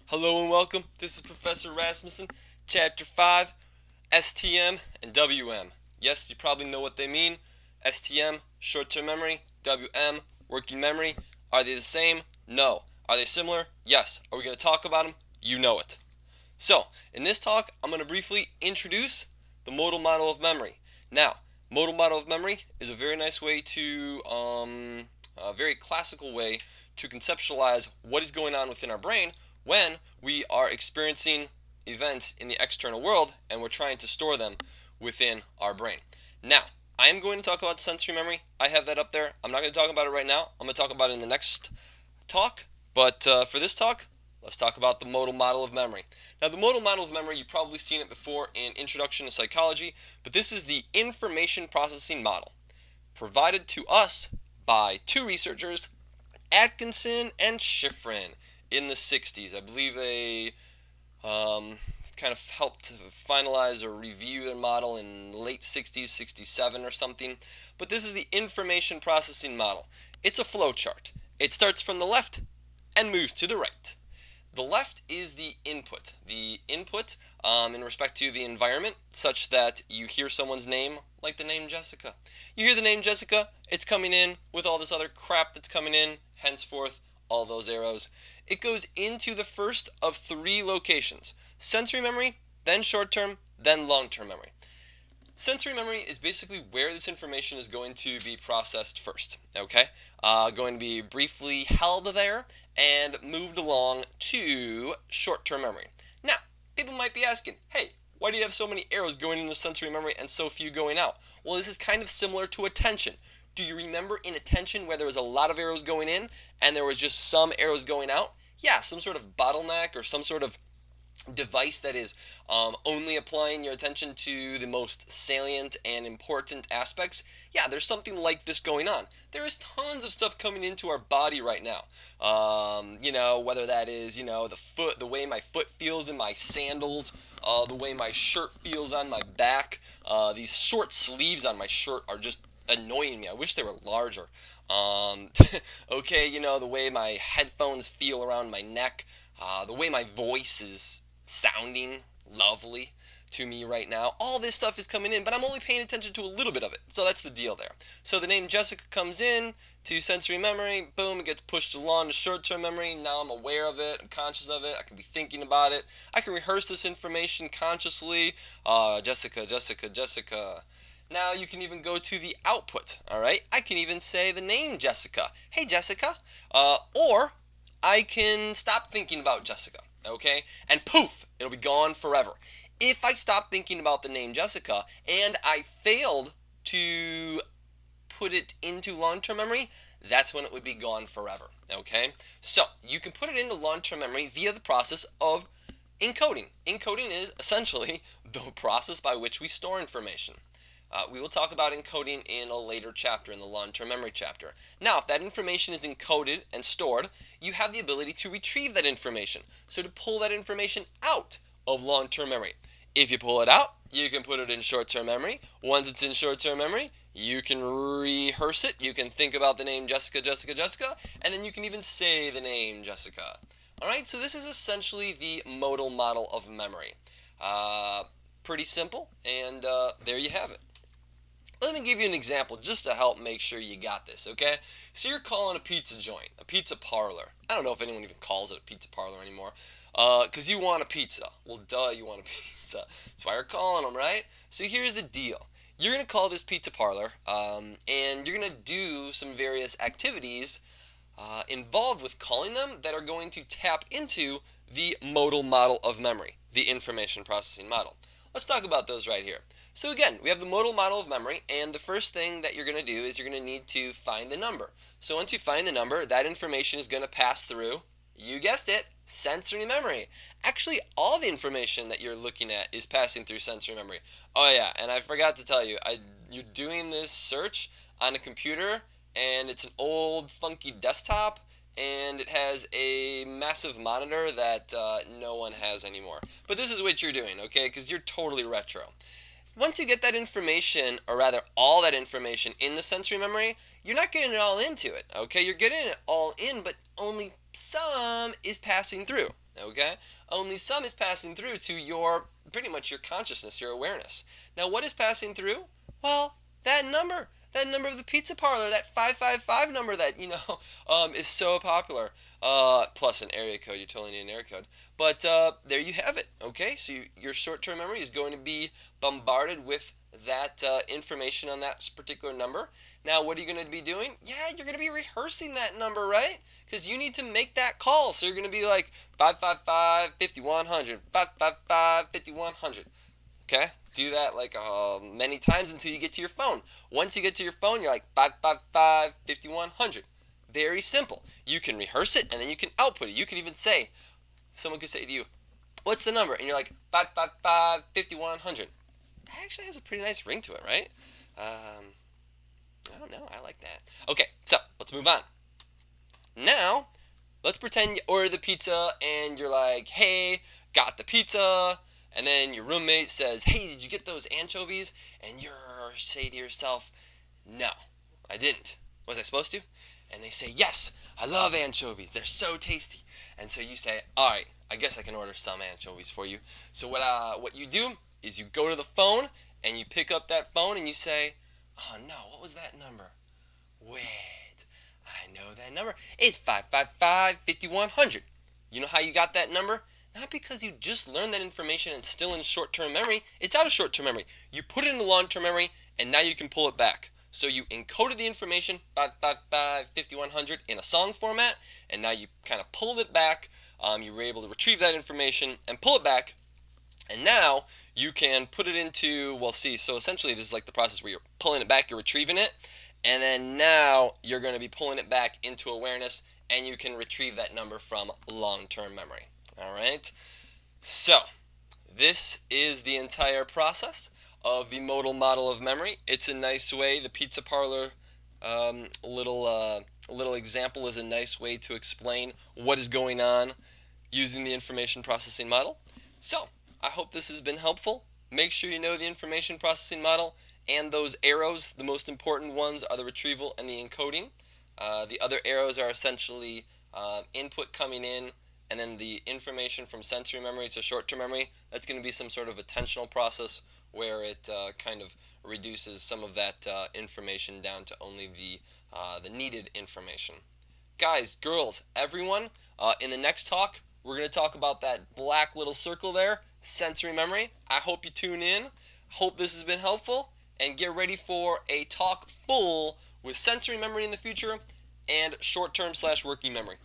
Hello and welcome. This is Professor Rasmussen, Chapter 5, STM and WM. Yes, you probably know what they mean. STM, short-term memory. WM, working memory. Are they the same? No. Are they similar? Yes. Are we going to talk about them? You know it. So, in this talk, I'm going to briefly introduce the modal model of memory. Now, modal model of memory is a very nice way to, a very classical way to conceptualize what is going on within our brain when we are experiencing events in the external world and we're trying to store them within our brain. Now, I am going to talk about sensory memory. I have that up there. I'm not going to talk about it right now. I'm going to talk about it in the next talk. But for this talk, let's talk about the modal model of memory. Now, the modal model of memory, you've probably seen it before in Introduction to Psychology, but this is the information processing model provided to us by two researchers, Atkinson and Shiffrin, in the 60s. I believe they kind of helped finalize or review their model in late 60s, 67 or something. But this is the information processing model. It's a flow chart. It starts from the left and moves to the right. The left is the input. The input in respect to the environment, such that you hear someone's name, like the name Jessica. You hear the name Jessica, it's coming in with all this other crap that's coming in, henceforth, all those arrows. It goes into the first of three locations: sensory memory, then short-term, then long-term memory. Sensory memory is basically where this information is going to be processed first, okay? Going to be briefly held there and moved along to short-term memory. Now, people might be asking, hey, why do you have so many arrows going into sensory memory and so few going out? Well, this is kind of similar to attention. Do you remember in attention where there was a lot of arrows going in and there was just some arrows going out? Yeah, some sort of bottleneck or some sort of device that is only applying your attention to the most salient and important aspects. Yeah, there's something like this going on. There is tons of stuff coming into our body right now. Whether that is, the foot, the way my foot feels in my sandals, the way my shirt feels on my back. These short sleeves on my shirt are just annoying me. I wish they were larger. Okay, the way my headphones feel around my neck, the way my voice is sounding lovely to me right now. All this stuff is coming in, but I'm only paying attention to a little bit of it. So that's the deal there. So the name Jessica comes in to sensory memory. Boom, it gets pushed along to short-term memory. Now I'm aware of it. I'm conscious of it. I can be thinking about it. I can rehearse this information consciously. Jessica, Jessica, Jessica. Now you can even go to the output, all right? I can even say the name Jessica. Hey, Jessica. Or I can stop thinking about Jessica, okay? And poof, it'll be gone forever. If I stop thinking about the name Jessica and I failed to put it into long-term memory, that's when it would be gone forever, okay? So you can put it into long-term memory via the process of encoding. Encoding is essentially the process by which we store information. We will talk about encoding in a later chapter, in the long-term memory chapter. Now, if that information is encoded and stored, you have the ability to retrieve that information. So to pull that information out of long-term memory. If you pull it out, you can put it in short-term memory. Once it's in short-term memory, you can rehearse it. You can think about the name Jessica, Jessica, Jessica, and then you can even say the name Jessica. All right, so this is essentially the modal model of memory. Pretty simple, and there you have it. Let me give you an example just to help make sure you got this, okay? So you're calling a pizza joint, a pizza parlor. I don't know if anyone even calls it a pizza parlor anymore. Because you want a pizza. Well, duh, you want a pizza. That's why you're calling them, right? So here's the deal. You're going to call this pizza parlor, and you're going to do some various activities involved with calling them that are going to tap into the modal model of memory, the information processing model. Let's talk about those right here. So again, we have the modal model of memory, and the first thing that you're going to do is you're going to need to find the number. So once you find the number, that information is going to pass through, you guessed it, sensory memory. Actually, all the information that you're looking at is passing through sensory memory. Oh yeah, and I forgot to tell you, you're doing this search on a computer, and it's an old funky desktop, and it has a massive monitor that no one has anymore. But this is what you're doing, okay, because you're totally retro. Once you get that information, or rather all that information in the sensory memory, you're not getting it all into it, okay? You're getting it all in, but only some is passing through, okay? Only some is passing through to your, pretty much your consciousness, your awareness. Now, what is passing through? Well, that number of the pizza parlor, that 555 number that, is so popular. Plus an area code, you totally need an area code. But there you have it, okay? So your short-term memory is going to be bombarded with that information on that particular number. Now, what are you going to be doing? Yeah, you're going to be rehearsing that number, right? Because you need to make that call. So you're going to be like 555-5100, 555-5100. Okay? Do that like many times until you get to your phone. Once you get to your phone, you're like 555-5100. Very simple. You can rehearse it and then you can output it. You can even say, someone could say to you, what's the number? And you're like 555-5100. That actually has a pretty nice ring to it, right? I don't know. I like that. Okay, so let's move on. Now, let's pretend you order the pizza and you're like, hey, got the pizza. And then your roommate says, hey, did you get those anchovies? And you say to yourself, no, I didn't. Was I supposed to? And they say, yes, I love anchovies. They're so tasty. And so you say, all right, I guess I can order some anchovies for you. So what you do is you go to the phone and you pick up that phone and you say, oh no, what was that number? Wait, I know that number. It's 555-5100. You know how you got that number? Not because you just learned that information and it's still in short-term memory. It's out of short-term memory. You put it into long-term memory and now you can pull it back. So you encoded the information, 555-5100, in a song format, and now you kind of pulled it back. You were able to retrieve that information and pull it back. And now you can put it into, so essentially this is like the process where you're pulling it back, you're retrieving it, and then now you're going to be pulling it back into awareness, and you can retrieve that number from long-term memory. All right? So this is the entire process of the modal model of memory. It's a nice way, the pizza parlor little example is a nice way to explain what is going on using the information processing model. So I hope this has been helpful. Make sure you know the information processing model and those arrows. The most important ones are the retrieval and the encoding. The other arrows are essentially input coming in, and then the information from sensory memory to short-term memory. That's going to be some sort of attentional process where it kind of reduces some of that information down to only the needed information. Guys, girls, everyone, in the next talk, we're going to talk about that black little circle there, sensory memory. I hope you tune in. Hope this has been helpful, and get ready for a talk full with sensory memory in the future and short-term/working memory.